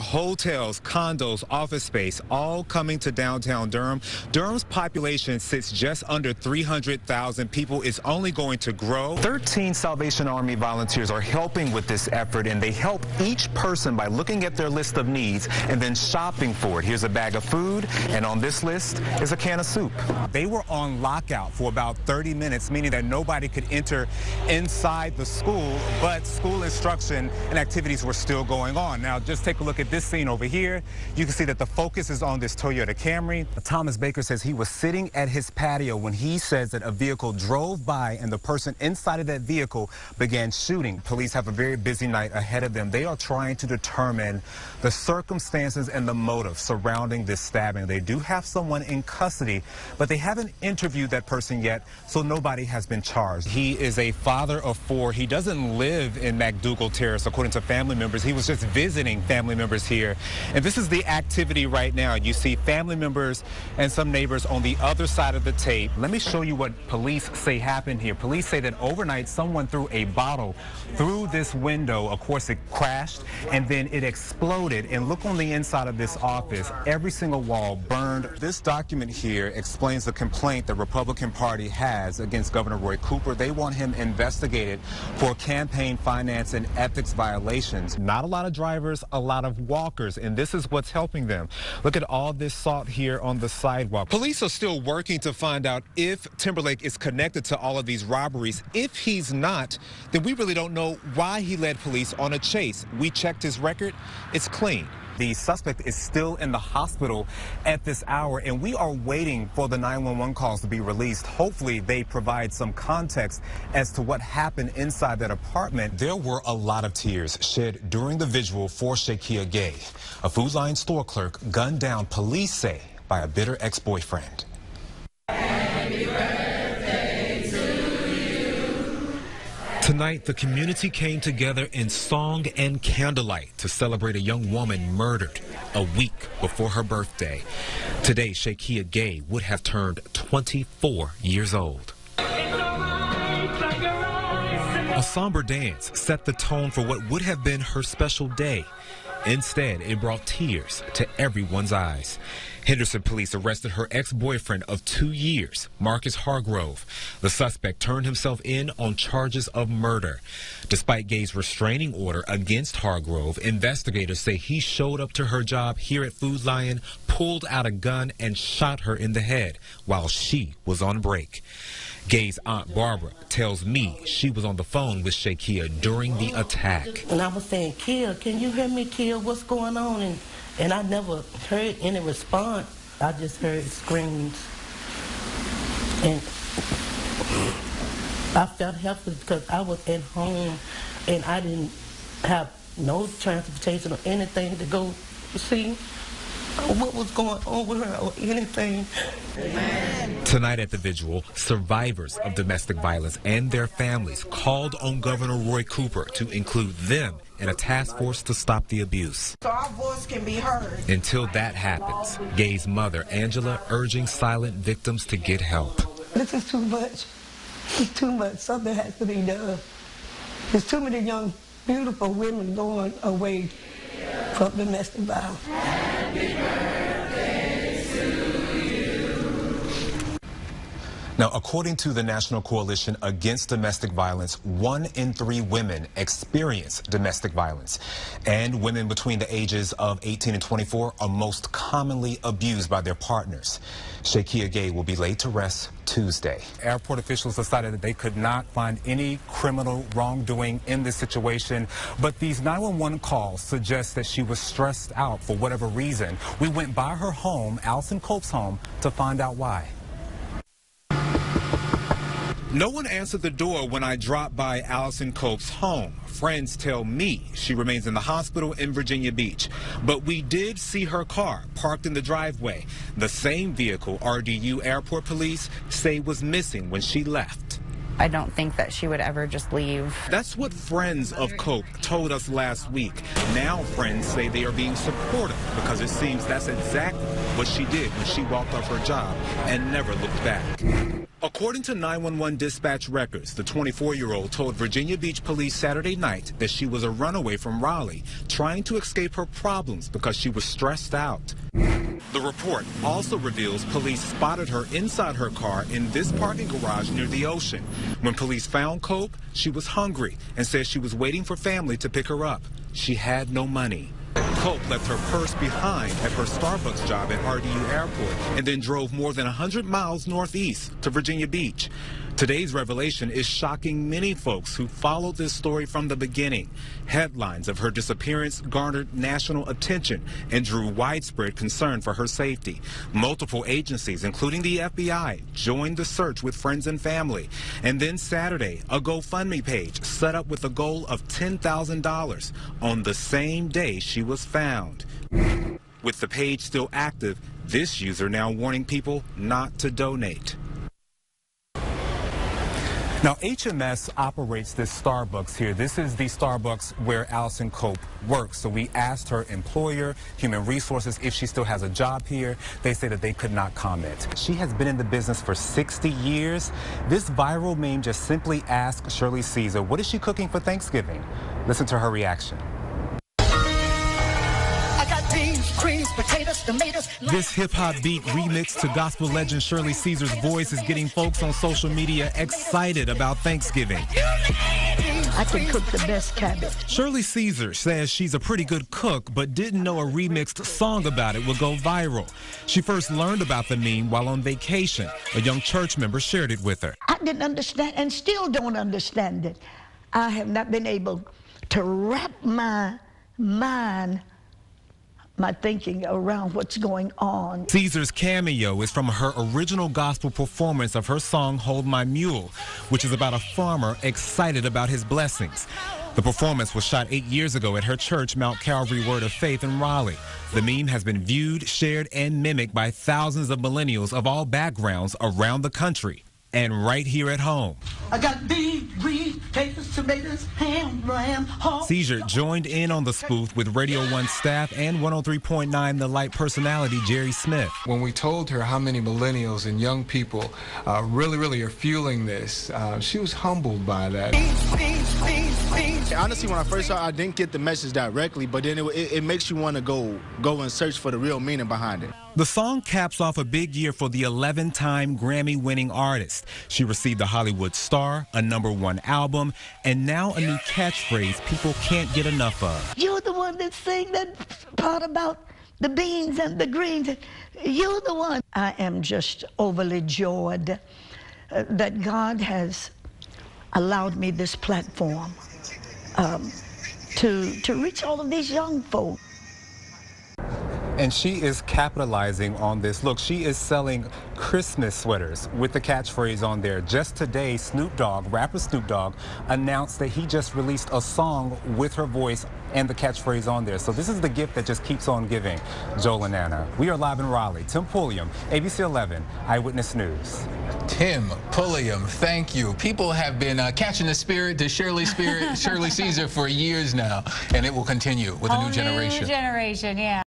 Hotels, condos, office space, all coming to downtown Durham. Durham's population sits just under 300,000 people. It's only going to grow. 13 Salvation Army volunteers are helping with this effort, and they help each person by looking at their list of needs and then shopping for it. Here's a bag of food, and on this list is a can of soup. They were on lockout for about 30 minutes, meaning that nobody could enter inside the school, but school instruction and activities were still going on. Now, just take a look at this scene over here. You can see that the focus is on this Toyota Camry. Thomas Baker says he was sitting at his patio when he says that a vehicle drove by and the person inside of that vehicle began shooting. Police have a very busy night ahead of them. They are trying to determine the circumstances and the motive surrounding this stabbing. They do have someone in custody, but they haven't interviewed that person yet, so nobody has been charged. He is a father of 4. He doesn't live in McDougal Terrace, according to family members. He was just visiting family members here. And this is the activity right now. You see family members and some neighbors on the other side of the tape. Let me show you what police say happened here. Police say that overnight someone threw a bottle through this window. Of course, it crashed and then it exploded. And look on the inside of this office. Every single wall burned. This document here explains the complaint the Republican Party has against Governor Roy Cooper. They want him investigated for campaign finance and ethics violations. Not a lot of drivers, a lot of walkers, and this is what's helping them. Look at all this salt here on the sidewalk. Police are still working to find out if Timberlake is connected to all of these robberies. If he's not, then we really don't know why he led police on a chase. We checked his record. It's clean. The suspect is still in the hospital at this hour, and we are waiting for the 911 calls to be released. Hopefully, they provide some context as to what happened inside that apartment. There were a lot of tears shed during the vigil for Shakia Gay, a Food Lion store clerk gunned down, police say, by a bitter ex-boyfriend. Tonight, the community came together in song and candlelight to celebrate a young woman murdered a week before her birthday. Today, Shakia Gay would have turned 24 years old. A somber dance set the tone for what would have been her special day. Instead, it brought tears to everyone's eyes. Henderson police arrested her ex-boyfriend of 2 years, Marcus Hargrove. The suspect turned himself in on charges of murder. Despite Gay's restraining order against Hargrove, investigators say he showed up to her job here at Food Lion, pulled out a gun, and shot her in the head while she was on break. Gay's aunt Barbara tells me she was on the phone with Shakia during the attack. And I was saying, Kia, can you hear me, Kia? What's going on? And I never heard any response. I just heard screams. And I felt helpless because I was at home and I didn't have no transportation or anything to go see what was going on with her or anything. Amen. Tonight at the vigil, survivors of domestic violence and their families called on Governor Roy Cooper to include them in a task force to stop the abuse. So our voice can be heard. Until that happens, Gay's mother, Angela, urging silent victims to get help. This is too much. It's too much. Something has to be done. There's too many young, beautiful women going away from domestic violence. Happy birthday to you. Now, according to the National Coalition Against Domestic Violence, 1 in 3 women experience domestic violence. And women between the ages of 18 and 24 are most commonly abused by their partners. Shakia Gay will be laid to rest Tuesday. Airport officials decided that they could not find any criminal wrongdoing in this situation, but these 911 calls suggest that she was stressed out for whatever reason. We went by her home, Allison Cope's home, to find out why. No one answered the door when I dropped by Allison Cope's home. Friends tell me she remains in the hospital in Virginia Beach. But we did see her car parked in the driveway. The same vehicle RDU Airport Police say was missing when she left. I don't think that she would ever just leave. That's what friends of Cope told us last week. Now friends say they are being supportive because it seems that's exactly what she did when she walked off her job and never looked back. According to 911 dispatch records, the 24-year-old told Virginia Beach police Saturday night that she was a runaway from Raleigh, trying to escape her problems because she was stressed out. The report also reveals police spotted her inside her car in this parking garage near the ocean. When police found Cope, she was hungry and said she was waiting for family to pick her up. She had no money. Cope left her purse behind at her Starbucks job at RDU Airport and then drove more than 100 miles northeast to Virginia Beach. Today's revelation is shocking many folks who followed this story from the beginning. Headlines of her disappearance garnered national attention and drew widespread concern for her safety. Multiple agencies, including the FBI, joined the search with friends and family. And then Saturday, a GoFundMe page set up with a goal of $10,000 on the same day she was found. With the page still active, this user now warning people not to donate. Now, HMS operates this Starbucks here. This is the Starbucks where Allison Cope works. So we asked her employer, Human Resources, if she still has a job here. They say that they could not comment. She has been in the business for 60 years. This viral meme just simply asked Shirley Caesar, what is she cooking for Thanksgiving? Listen to her reaction. Potatoes, tomatoes. This hip-hop beat remixed to gospel legend Shirley Caesar's voice is getting folks on social media excited about Thanksgiving. I can cook the best cabbage. Shirley Caesar says she's a pretty good cook, but didn't know a remixed song about it would go viral. She first learned about the meme while on vacation. A young church member shared it with her. I didn't understand and still don't understand it. I have not been able to wrap my mind, my thinking around what's going on. Caesar's cameo is from her original gospel performance of her song, Hold My Mule, which is about a farmer excited about his blessings. The performance was shot 8 years ago at her church, Mount Calvary Word of Faith in Raleigh. The meme has been viewed, shared, and mimicked by thousands of millennials of all backgrounds around the country and right here at home. I got beef, potatoes, tomatoes, ham, lamb, hog. Caesar joined in on the spoof with Radio 1 staff and 103.9 The Light personality Jerry Smith. When we told her how many millennials and young people really are fueling this, she was humbled by that. Honestly, when I first saw it, I didn't get the message directly, but then it makes you want to go and search for the real meaning behind it. The song caps off a big year for the 11-time Grammy-winning artist. She received a Hollywood Star, a #1 album, and now a new catchphrase people can't get enough of. You're the one that sang that part about the beans and the greens. You're the one. I am just overly joyed that God has allowed me this platform to reach all of these young folks. And she is capitalizing on this. Look, she is selling Christmas sweaters with the catchphrase on there. Just today, rapper Snoop Dogg, announced that he just released a song with her voice and the catchphrase on there. So this is the gift that just keeps on giving. Joel and Anna. We are live in Raleigh. Tim Pulliam, ABC 11, Eyewitness News. Tim Pulliam, thank you. People have been catching the spirit to Shirley Caesar for years now, and it will continue with a new generation. New generation, yeah.